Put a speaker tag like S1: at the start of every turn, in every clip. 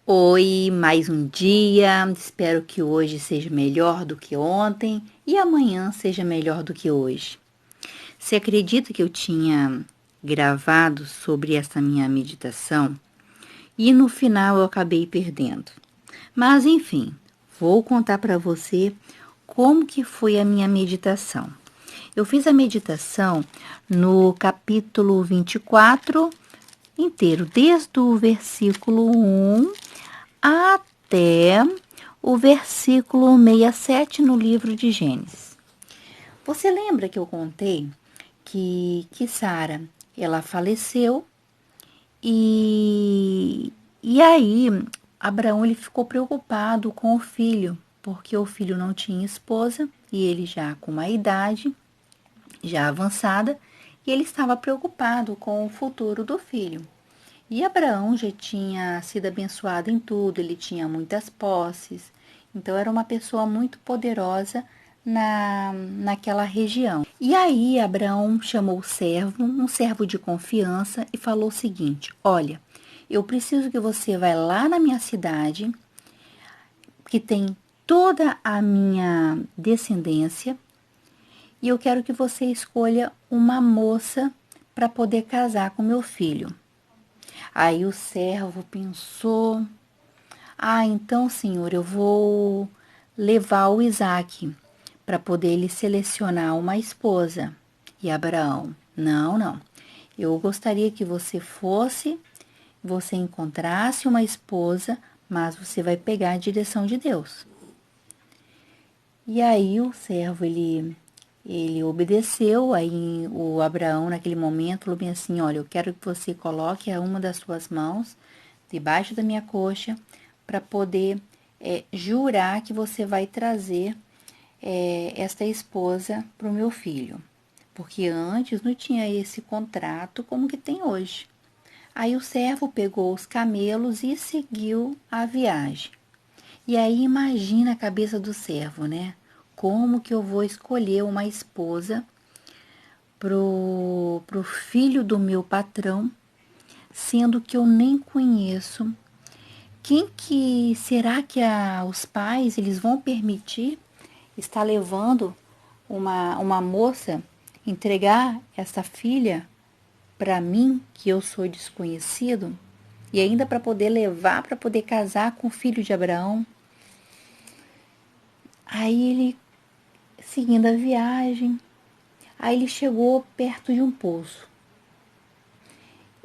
S1: Oi, mais um dia. Espero que hoje seja melhor do que ontem e amanhã seja melhor do que hoje. Você acredita que eu tinha gravado sobre essa minha meditação e no final eu acabei perdendo? Mas enfim, vou contar para você como que foi a minha meditação. Eu fiz a meditação no capítulo 24 inteiro, desde o versículo 1 até o versículo 67 no livro de Gênesis. Você lembra que eu contei que Sara, ela faleceu e aí Abraão ele ficou preocupado com o filho, porque o filho não tinha esposa e ele já com uma idade já avançada, e ele estava preocupado com o futuro do filho. E Abraão já tinha sido abençoado em tudo, ele tinha muitas posses, então era uma pessoa muito poderosa naquela região. E aí Abraão chamou o servo, um servo de confiança, e falou o seguinte: Olha, eu preciso que você vá lá na minha cidade, que tem toda a minha descendência, e eu quero que você escolha uma moça para poder casar com meu filho. Aí o servo pensou: Ah, então, senhor, eu vou levar o Isaque para poder ele selecionar uma esposa. E Abraão: Não, não. Eu gostaria que você fosse, você encontrasse uma esposa, mas você vai pegar a direção de Deus. E aí o servo, ele obedeceu, aí o Abraão, naquele momento, falou bem assim: Olha, eu quero que você coloque uma das suas mãos debaixo da minha coxa, para poder jurar que você vai trazer esta esposa para o meu filho. Porque antes não tinha esse contrato como que tem hoje. Aí o servo pegou os camelos e seguiu a viagem. E aí imagina a cabeça do servo, né? Como que eu vou escolher uma esposa pro filho do meu patrão, sendo que eu nem conheço? Quem que será que os pais eles vão permitir estar levando uma moça entregar essa filha para mim, que eu sou desconhecido, e ainda para poder levar, para poder casar com o filho de Abraão? Aí ele, seguindo a viagem, aí ele chegou perto de um poço.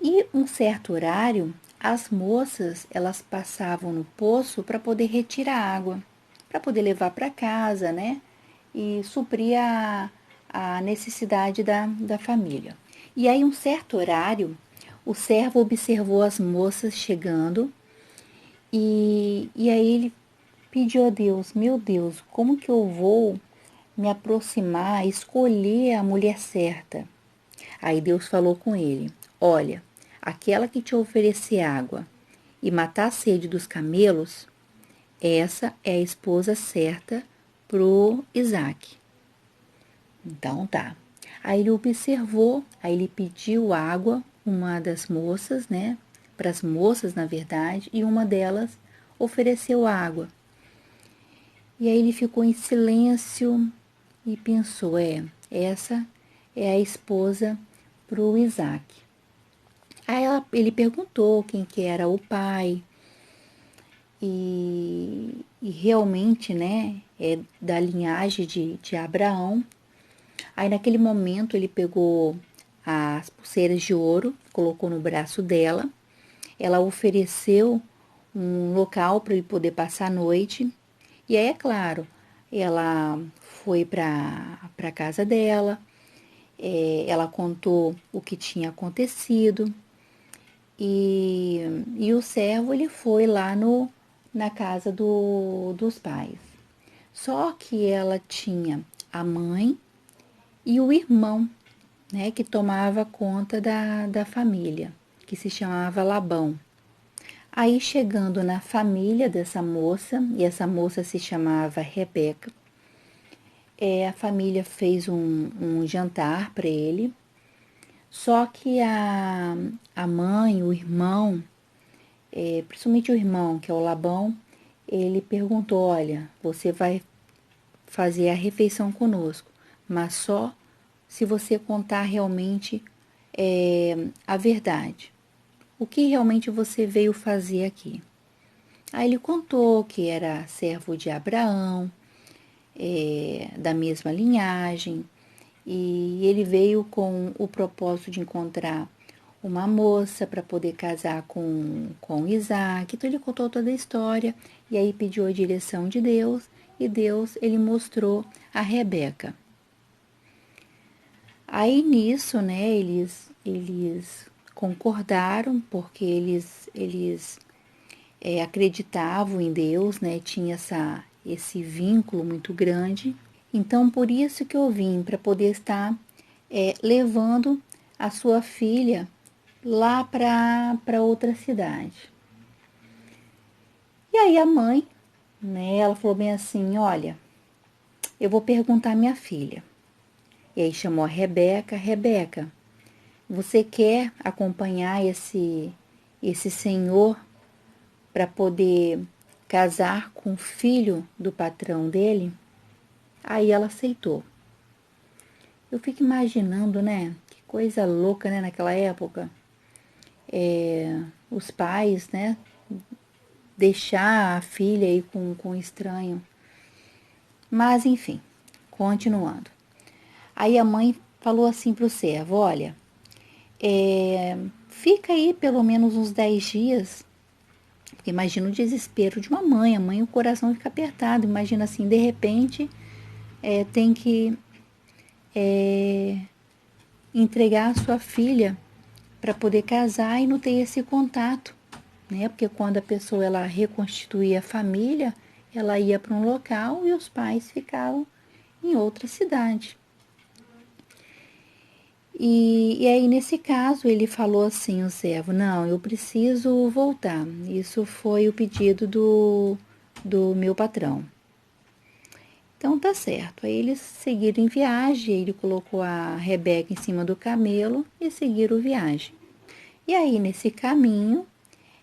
S1: E um certo horário, as moças, elas passavam no poço para poder retirar água, para poder levar para casa, né? E suprir a necessidade da família. E aí, um certo horário, o servo observou as moças chegando e aí ele pediu a Deus: Meu Deus, como que eu vou me aproximar, escolher a mulher certa? Aí Deus falou com ele: Olha, aquela que te oferecer água e matar a sede dos camelos, essa é a esposa certa pro Isaac. Então tá. Aí ele observou, aí ele pediu água, uma das moças, né? Para as moças, na verdade, e uma delas ofereceu água. E aí ele ficou em silêncio e pensou: essa é a esposa pro Isaac. Aí ele perguntou quem que era o pai e realmente, né, é da linhagem de Abraão. Aí naquele momento ele pegou as pulseiras de ouro, colocou no braço dela. Ela ofereceu um local para ele poder passar a noite. E aí, é claro, ela foi para a casa dela, ela contou o que tinha acontecido. E o servo ele foi lá na casa dos pais. Só que ela tinha a mãe e o irmão, né, que tomava conta da família, que se chamava Labão. Aí chegando na família dessa moça, e essa moça se chamava Rebeca, a família fez um jantar para ele. Só que a mãe, o irmão principalmente o irmão, que é o Labão, ele perguntou: olha, você vai fazer a refeição conosco, mas só se você contar realmente a verdade. O que realmente você veio fazer aqui? Aí ele contou que era servo de Abraão, da mesma linhagem, e ele veio com o propósito de encontrar uma moça para poder casar com Isaac. Então ele contou toda a história e aí pediu a direção de Deus e Deus ele mostrou a Rebeca. Aí nisso, né, eles concordaram porque eles acreditavam em Deus, né, tinha esse vínculo muito grande. Então por isso que eu vim para poder estar levando a sua filha lá para outra cidade. E aí a mãe, né, ela falou bem assim, olha, eu vou perguntar à minha filha. E aí chamou a Rebeca, Rebeca, você quer acompanhar esse senhor para poder casar com o filho do patrão dele? Aí ela aceitou. Eu fico imaginando, né, que coisa louca, né, naquela época. Os pais, né, deixar a filha aí com um estranho. Mas, enfim, continuando. Aí a mãe falou assim pro servo, olha, fica aí pelo menos uns 10 dias, porque imagina o desespero de uma mãe, a mãe o coração fica apertado, imagina assim, de repente tem que entregar a sua filha para poder casar e não ter esse contato, né? Porque quando a pessoa ela reconstituía a família, ela ia para um local e os pais ficavam em outra cidade. E aí, nesse caso, ele falou assim, o servo, não, eu preciso voltar. Isso foi o pedido do meu patrão. Então, tá certo. Aí eles seguiram em viagem, ele colocou a Rebeca em cima do camelo e seguiram viagem. E aí, nesse caminho,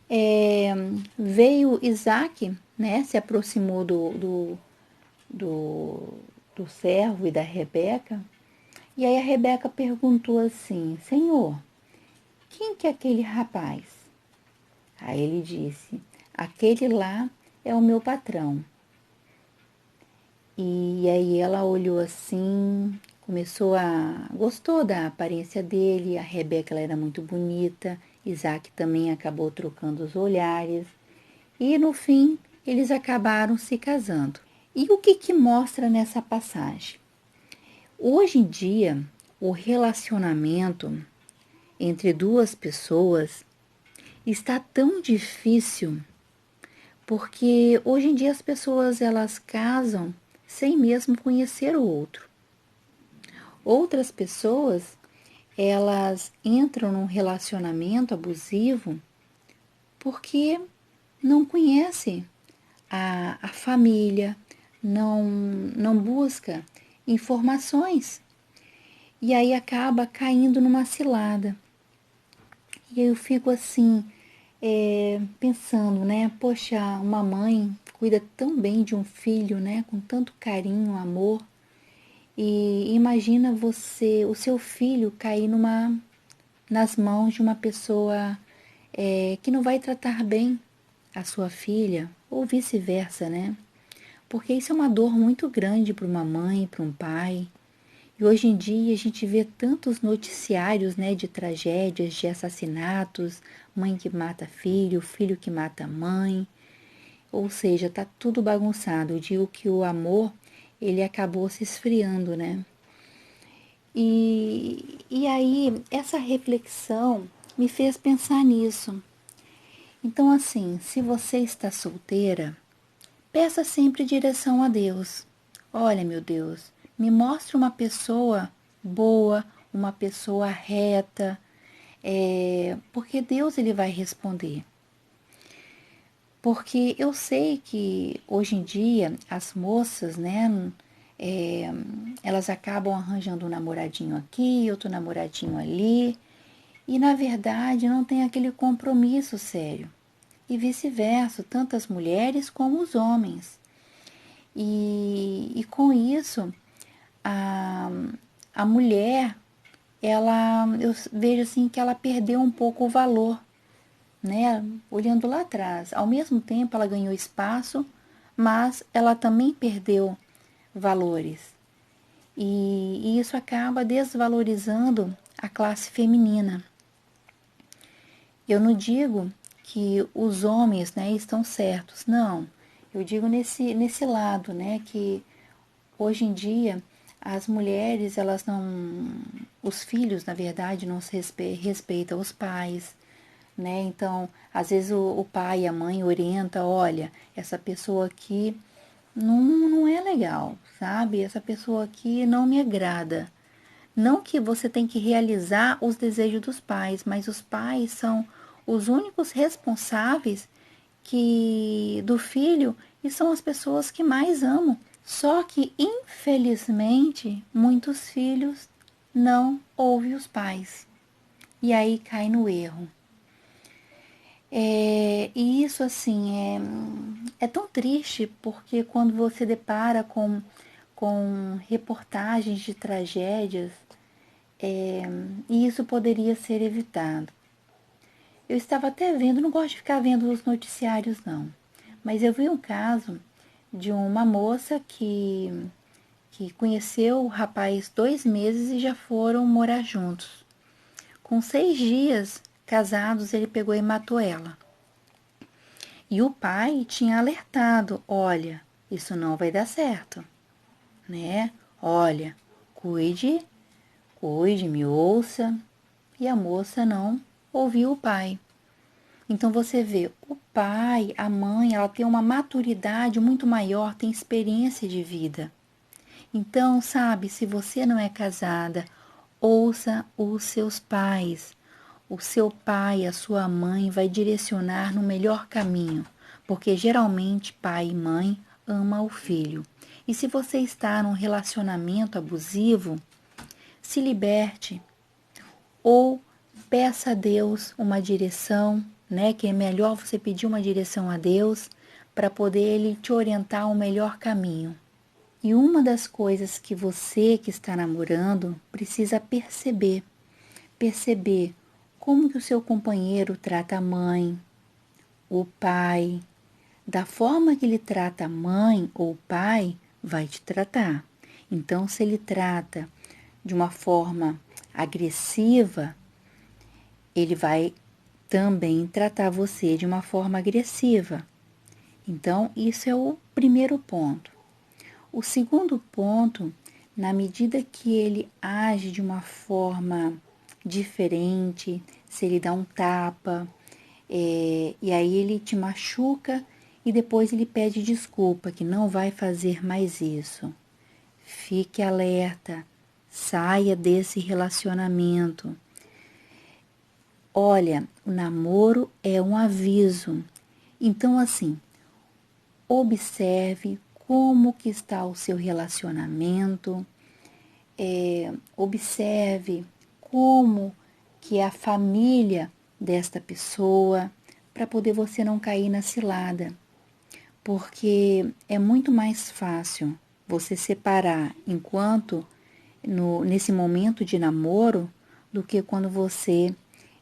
S1: é, veio Isaac, né, se aproximou do, do servo e da Rebeca. E aí a Rebeca perguntou assim, Senhor, quem que é aquele rapaz? Aí ele disse, aquele lá é o meu patrão. E aí ela olhou assim, gostou da aparência dele, a Rebeca ela era muito bonita, Isaac também acabou trocando os olhares, e no fim eles acabaram se casando. E o que que mostra nessa passagem? Hoje em dia, o relacionamento entre duas pessoas está tão difícil porque hoje em dia as pessoas elas casam sem mesmo conhecer o outro. Outras pessoas elas entram num relacionamento abusivo porque não conhece a família, não busca informações e aí acaba caindo numa cilada. E eu fico assim, pensando, né? Poxa, uma mãe cuida tão bem de um filho, né? Com tanto carinho, amor. E imagina você, o seu filho cair nas mãos de uma pessoa que não vai tratar bem a sua filha, ou vice-versa, né? Porque isso é uma dor muito grande para uma mãe, para um pai. E hoje em dia a gente vê tantos noticiários, né, de tragédias, de assassinatos, mãe que mata filho, filho que mata mãe. Ou seja, tá tudo bagunçado. Eu digo que o amor, ele acabou se esfriando, né? E aí, essa reflexão me fez pensar nisso. Então, assim, se você está solteira, peça sempre direção a Deus. Olha, meu Deus, me mostre uma pessoa boa, uma pessoa reta, porque Deus ele vai responder. Porque eu sei que hoje em dia as moças, né, é, elas acabam arranjando um namoradinho aqui, outro namoradinho ali, e na verdade não tem aquele compromisso sério. e vice-versa, tanto as mulheres como os homens. E com isso, a, a mulher, eu vejo assim que ela perdeu um pouco o valor, né? Olhando lá atrás. Ao mesmo tempo, ela ganhou espaço, mas ela também perdeu valores. E isso acaba desvalorizando a classe feminina. Eu não digo que os homens, né, estão certos, não. Eu digo nesse lado, né, que hoje em dia as mulheres, elas não, os filhos, na verdade, não se respeitam os pais, né? Então, às vezes o pai e a mãe orienta, olha, essa pessoa aqui não é legal, sabe? Essa pessoa aqui não me agrada. Não que você tem que realizar os desejos dos pais, mas os pais são os únicos responsáveis do filho e são as pessoas que mais amam. Só que, infelizmente, muitos filhos não ouvem os pais. E aí cai no erro. E isso, assim, é tão triste, porque quando você depara com reportagens de tragédias, isso poderia ser evitado. Eu estava até vendo, não gosto de ficar vendo os noticiários, não, mas eu vi um caso de uma moça que conheceu o rapaz 2 meses e já foram morar juntos. Com 6 dias casados, ele pegou e matou ela. E o pai tinha alertado: olha, isso não vai dar certo, né? Olha, cuide, cuide, me ouça. E a moça não ouviu o pai. Então você vê, o pai, a mãe, ela tem uma maturidade muito maior, tem experiência de vida. Então, sabe, se você não é casada, ouça os seus pais. O seu pai, a sua mãe vai direcionar no melhor caminho, porque geralmente pai e mãe ama o filho. E se você está num relacionamento abusivo, se liberte ou peça a Deus uma direção, né? Que é melhor você pedir uma direção a Deus para poder ele te orientar ao melhor caminho. E uma das coisas que você que está namorando precisa perceber como que o seu companheiro trata a mãe, o pai, da forma que ele trata a mãe ou o pai, vai te tratar. Então, se ele trata de uma forma agressiva, ele vai também tratar você de uma forma agressiva. Então, isso é o primeiro ponto. O segundo ponto, na medida que ele age de uma forma diferente, se ele dá um tapa, e aí ele te machuca e depois ele pede desculpa, que não vai fazer mais isso. Fique alerta, saia desse relacionamento. Olha, o namoro é um aviso. Então, assim, observe como que está o seu relacionamento, observe como que é a família desta pessoa, para poder você não cair na cilada. Porque é muito mais fácil você separar enquanto nesse momento de namoro do que quando você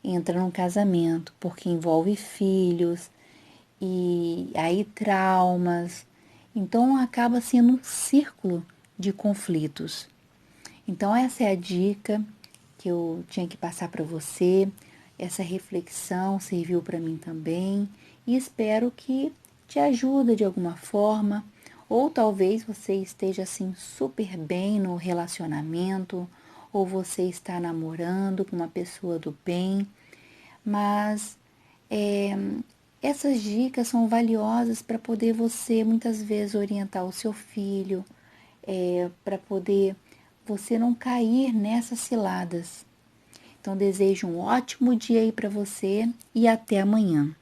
S1: entra num casamento, porque envolve filhos e aí traumas. Então acaba sendo um círculo de conflitos. Então essa é a dica que eu tinha que passar para você. Essa reflexão serviu para mim também e espero que te ajude de alguma forma, ou talvez você esteja assim super bem no relacionamento, ou você está namorando com uma pessoa do bem, mas essas dicas são valiosas para poder você muitas vezes orientar o seu filho, para poder você não cair nessas ciladas. Então desejo um ótimo dia aí para você e até amanhã.